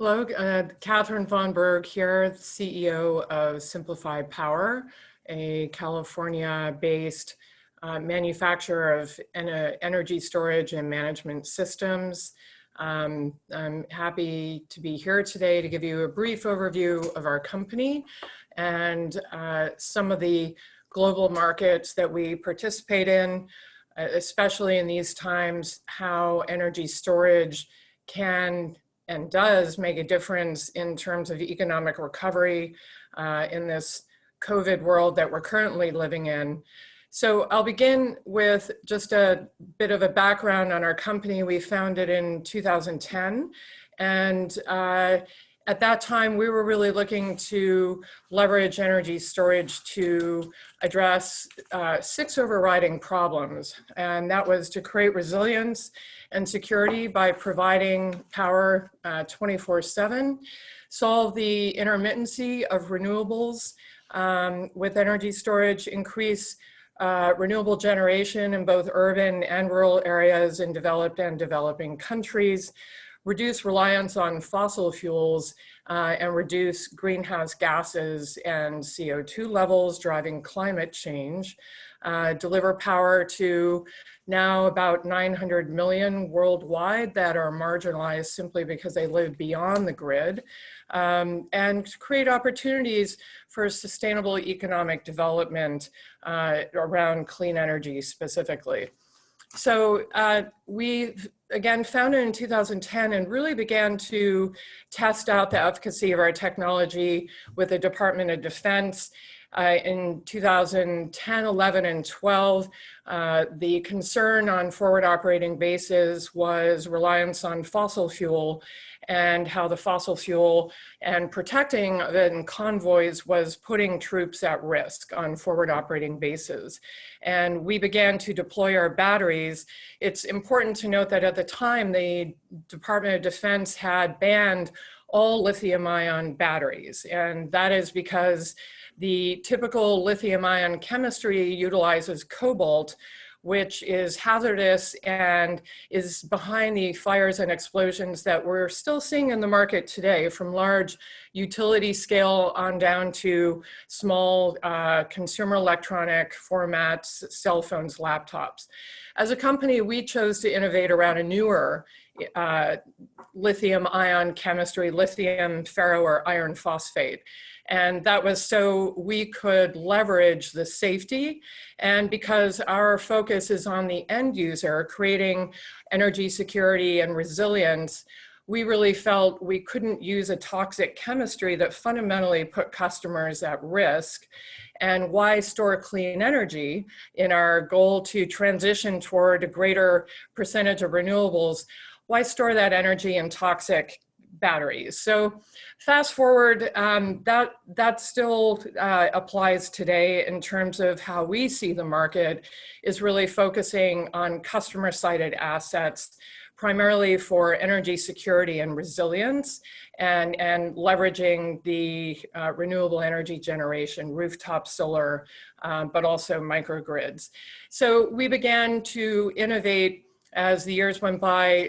Hello, Catherine von Burg here, CEO of SimpliPhi Power, a California-based manufacturer of energy storage and management systems. I'm happy to be here today to give you a brief overview of our company and some of the global markets that we participate in, especially in these times, how energy storage can and does make a difference in terms of economic recovery in this COVID world that we're currently living in. So I'll begin with just a bit of a background on our company. We founded in 2010, and at that time, we were really looking to leverage energy storage to address 6 overriding problems. And that was to create resilience and security by providing power 24/7, solve the intermittency of renewables with energy storage, increase renewable generation in both urban and rural areas in developed and developing countries, reduce reliance on fossil fuels, and reduce greenhouse gases and CO2 levels driving climate change, deliver power to now about 900 million worldwide that are marginalized simply because they live beyond the grid, and create opportunities for sustainable economic development around clean energy specifically. So we, again, founded in 2010 and really began to test out the efficacy of our technology with the Department of Defense. In 2010, 11, and 12, the concern on forward operating bases was reliance on fossil fuel and how the fossil fuel and protecting in convoys was putting troops at risk on forward operating bases. And we began to deploy our batteries. It's important to note that at the time, the Department of Defense had banned all lithium-ion batteries. And that is because the typical lithium-ion chemistry utilizes cobalt, which is hazardous and is behind the fires and explosions that we're still seeing in the market today, from large utility scale on down to small consumer electronic formats, cell phones, laptops. As a company, we chose to innovate around a newer lithium-ion chemistry, lithium ferro or iron phosphate. And that was so we could leverage the safety, and because our focus is on the end user, creating energy security and resilience, we really felt we couldn't use a toxic chemistry that fundamentally put customers at risk. And why store clean energy in our goal to transition toward a greater percentage of renewables? Why store that energy in toxic batteries? So fast forward, that still applies today in terms of how we see the market, is really focusing on customer-sited assets, primarily for energy security and resilience, and leveraging the renewable energy generation, rooftop solar, but also microgrids. So we began to innovate as the years went by,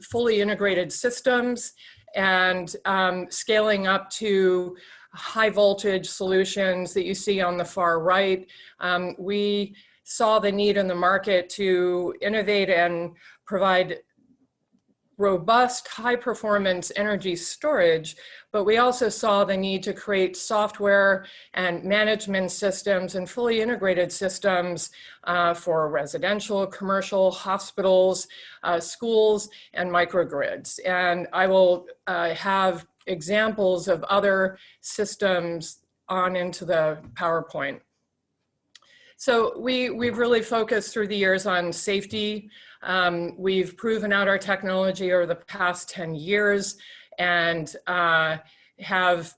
fully integrated systems, and scaling up to high voltage solutions that you see on the far right. We saw the need in the market to innovate and provide robust, high performance energy storage, but we also saw the need to create software and management systems and fully integrated systems for residential, commercial, hospitals, schools, and microgrids. And I will have examples of other systems on into the PowerPoint. So we've really focused through the years on safety. We've proven out our technology over the past 10 years and have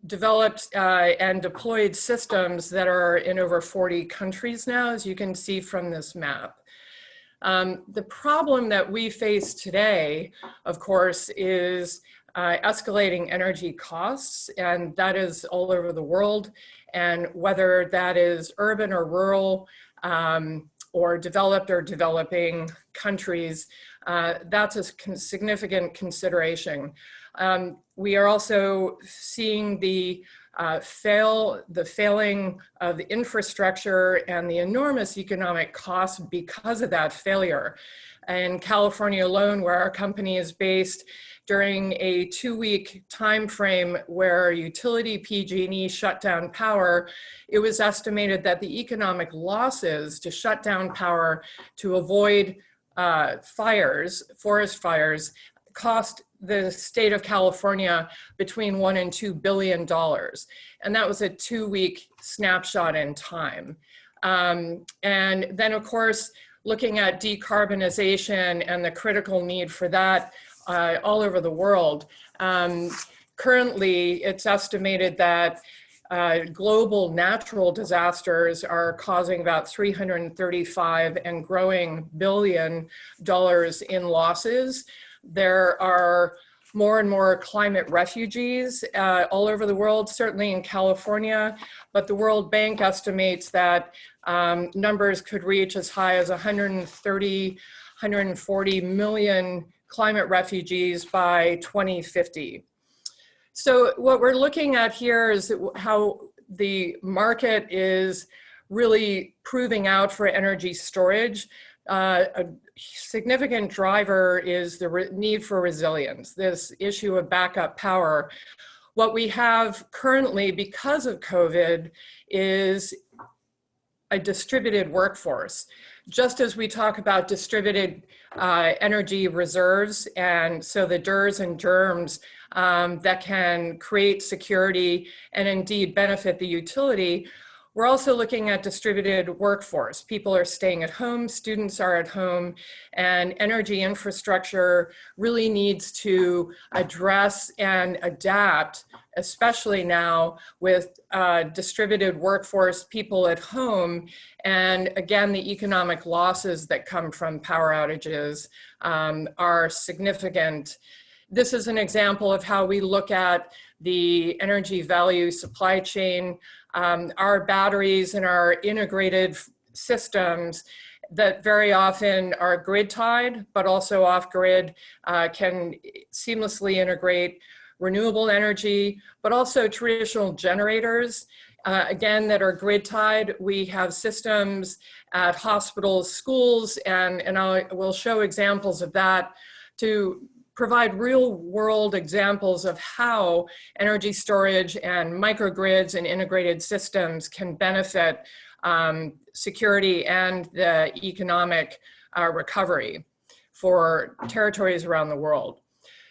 developed and deployed systems that are in over 40 countries now, as you can see from this map. The problem that we face today, of course, is escalating energy costs, and that is all over the world. And whether that is urban or rural, or developed or developing countries, that's a significant consideration. We are also seeing the failing of the infrastructure and the enormous economic costs because of that failure. In California alone, where our company is based, during a 2-week time frame where utility PG&E shut down power, it was estimated that the economic losses to shut down power to avoid fires, forest fires, cost the state of California between $1 and $2 billion. And that was a 2-week snapshot in time. And then, of course, looking at decarbonization and the critical need for that all over the world. Currently, it's estimated that global natural disasters are causing about $335 and growing billion in losses. There are more and more climate refugees all over the world, certainly in California, but the World Bank estimates that numbers could reach as high as 140 million climate refugees by 2050. So what we're looking at here is how the market is really proving out for energy storage. A significant driver is the need for resilience, this issue of backup power. What we have currently, because of COVID, is a distributed workforce. Just as we talk about distributed energy reserves, and so the DERs and germs that can create security and indeed benefit the utility, we're also looking at distributed workforce. People are staying at home, students are at home, and energy infrastructure really needs to address and adapt, especially now with distributed workforce, people at home, and again, the economic losses that come from power outages are significant. This is an example of how we look at the energy value supply chain. Our batteries and our integrated systems that very often are grid tied, but also off grid, can seamlessly integrate renewable energy, but also traditional generators, again, that are grid tied. We have systems at hospitals, schools, and we'll show examples of that to provide real world examples of how energy storage and microgrids and integrated systems can benefit security and the economic recovery for territories around the world.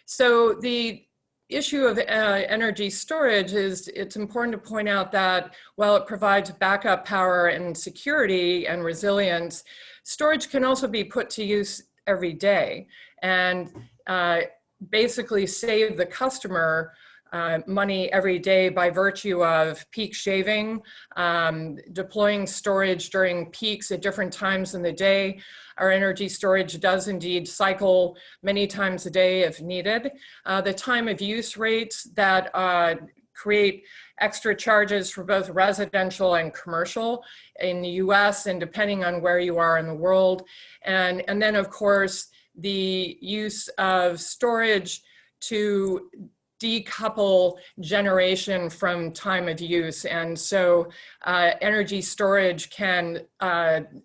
So the issue of energy storage is, it's important to point out that while it provides backup power and security and resilience, storage can also be put to use every day and basically save the customer money every day by virtue of peak shaving, deploying storage during peaks at different times in the day. Our energy storage does indeed cycle many times a day if needed. The time of use rates that create extra charges for both residential and commercial in the US and depending on where you are in the world. And then of course, the use of storage to decouple generation from time of use. And so energy storage can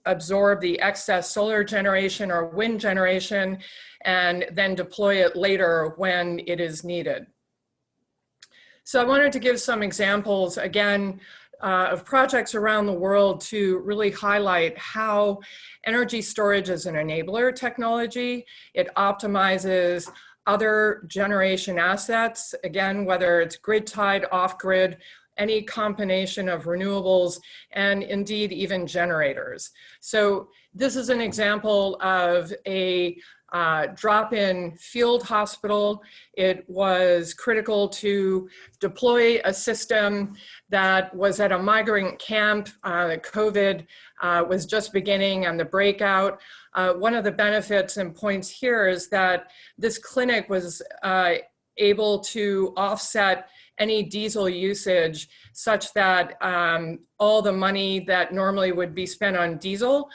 absorb the excess solar generation or wind generation and then deploy it later when it is needed. So I wanted to give some examples, again, of projects around the world to really highlight how energy storage is an enabler technology. It optimizes other generation assets, again, whether it's grid tied, off grid, any combination of renewables, and indeed even generators. So this is an example of a drop-in field hospital. It was critical to deploy a system that was at a migrant camp. COVID was just beginning and the breakout. One of the benefits and points here is that this clinic was able to offset any diesel usage such that all the money that normally would be spent on diesel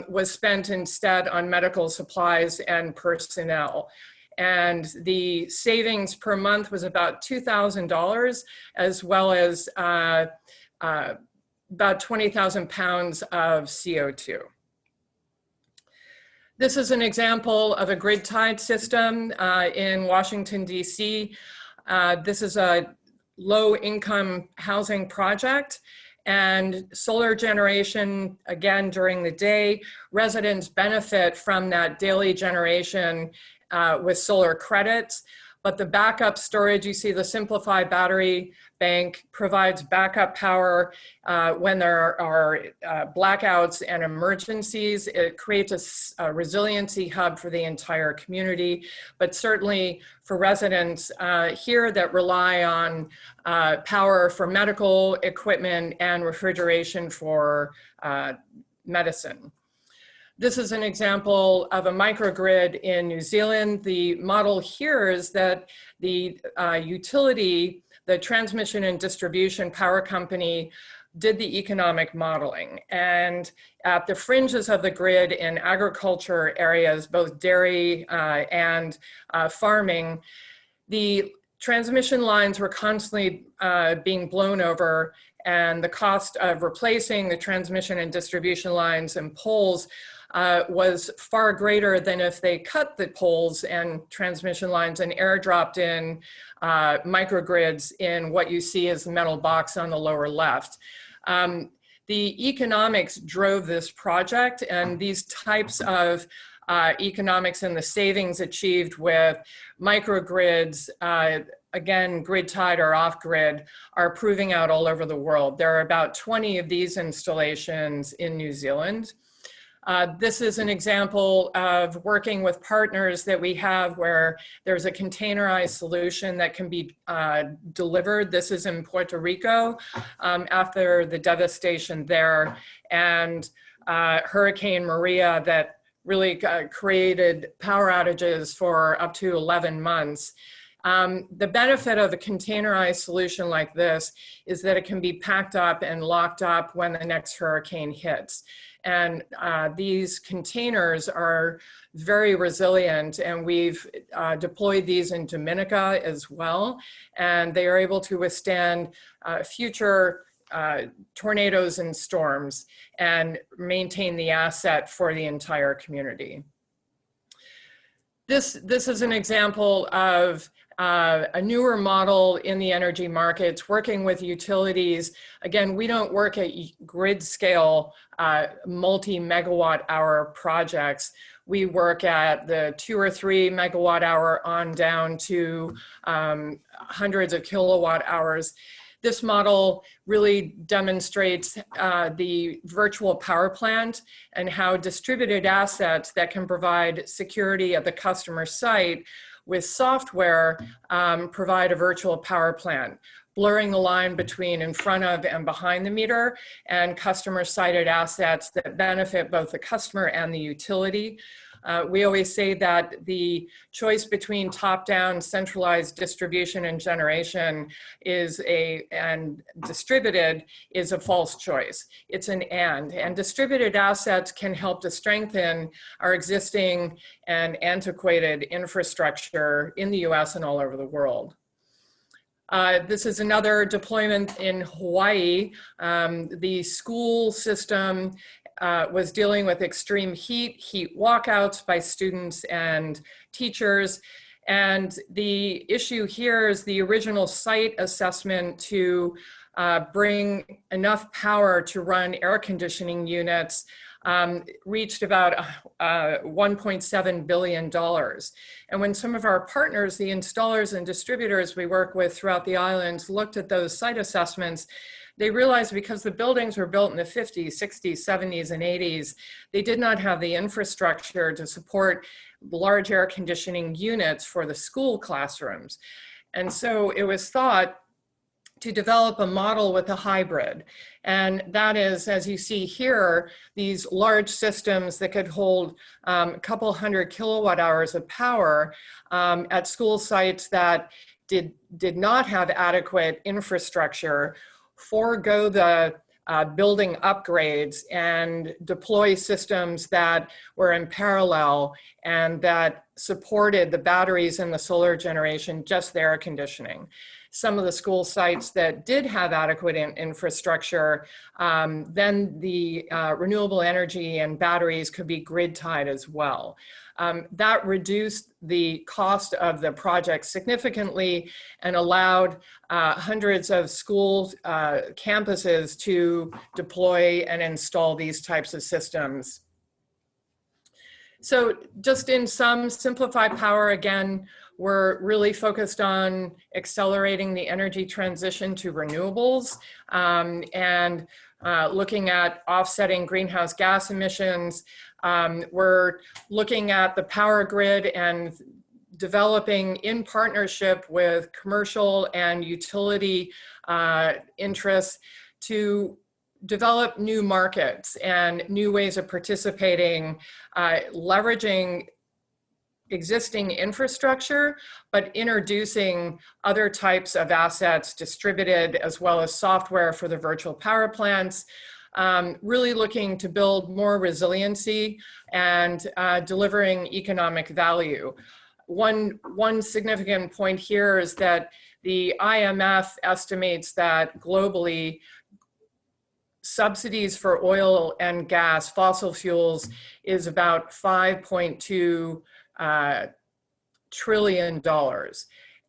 was spent instead on medical supplies and personnel. And the savings per month was about $2,000, as well as about 20,000 pounds of CO2. This is an example of a grid-tied system in Washington, D.C. This is a low-income housing project, and solar generation, again, during the day. Residents benefit from that daily generation with solar credits, but the backup storage, you see the SimpliPhi battery bank provides backup power when there are blackouts and emergencies. It creates a resiliency hub for the entire community, but certainly for residents here that rely on power for medical equipment and refrigeration for medicine. This is an example of a microgrid in New Zealand. The model here is that the utility, the transmission and distribution power company, did the economic modeling. And at the fringes of the grid in agriculture areas, both dairy and farming, the transmission lines were constantly being blown over, and the cost of replacing the transmission and distribution lines and poles was far greater than if they cut the poles and transmission lines and airdropped in microgrids in what you see as the metal box on the lower left. The economics drove this project, and these types of economics and the savings achieved with microgrids, again, grid-tied or off-grid, are proving out all over the world. There are about 20 of these installations in New Zealand. This is an example of working with partners that we have where there's a containerized solution that can be delivered. This is in Puerto Rico after the devastation there, and Hurricane Maria that really created power outages for up to 11 months. The benefit of a containerized solution like this is that it can be packed up and locked up when the next hurricane hits. And these containers are very resilient, and we've deployed these in Dominica as well. And they are able to withstand future tornadoes and storms and maintain the asset for the entire community. This is an example of a newer model in the energy markets, working with utilities. Again, we don't work at grid scale, multi-megawatt hour projects. We work at the 2 or 3 megawatt hour on down to hundreds of kilowatt hours. This model really demonstrates the virtual power plant and how distributed assets that can provide security at the customer site with software provide a virtual power plant, blurring the line between in front of and behind the meter, and customer-sited assets that benefit both the customer and the utility. We always say that the choice between top-down centralized distribution and generation and distributed is a false choice. It's an and distributed assets can help to strengthen our existing and antiquated infrastructure in the US and all over the world. This is another deployment in Hawaii. The school system was dealing with extreme heat walkouts by students and teachers. And the issue here is the original site assessment to bring enough power to run air conditioning units reached about $1.7 billion. And when some of our partners, the installers and distributors we work with throughout the islands, looked at those site assessments, they realized because the buildings were built in the 50s, 60s, 70s, and 80s, they did not have the infrastructure to support large air conditioning units for the school classrooms. And so it was thought to develop a model with a hybrid. And that is, as you see here, these large systems that could hold a couple hundred kilowatt hours of power at school sites that did not have adequate infrastructure forego the building upgrades and deploy systems that were in parallel and that supported the batteries and the solar generation, just the air conditioning. Some of the school sites that did have adequate infrastructure, then the renewable energy and batteries could be grid tied as well. That reduced the cost of the project significantly and allowed hundreds of school campuses to deploy and install these types of systems. So just in sum, SimpliPhi Power, again, we're really focused on accelerating the energy transition to renewables and looking at offsetting greenhouse gas emissions. We're looking at the power grid and developing in partnership with commercial and utility interests to develop new markets and new ways of participating, leveraging existing infrastructure, but introducing other types of assets distributed as well as software for the virtual power plants, really looking to build more resiliency and delivering economic value. One significant point here is that the IMF estimates that globally, subsidies for oil and gas, fossil fuels, is about $5.2 trillion.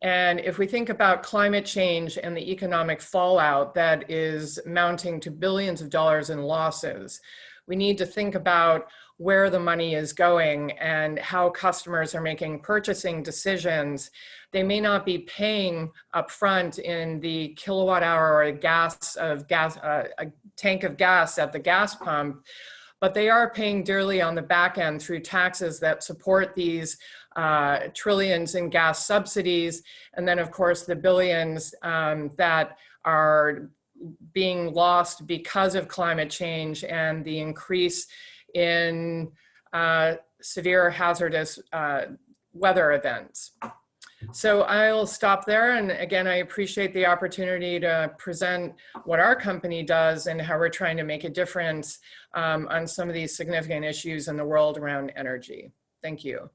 And if we think about climate change and the economic fallout that is mounting to billions of dollars in losses, we need to think about where the money is going and how customers are making purchasing decisions. They may not be paying upfront in the kilowatt hour or a tank of gas at the gas pump, but they are paying dearly on the back end through taxes that support these trillions in gas subsidies. And then of course the billions that are being lost because of climate change and the increase in severe hazardous weather events. So I'll stop there. And again, I appreciate the opportunity to present what our company does and how we're trying to make a difference on some of these significant issues in the world around energy. Thank you.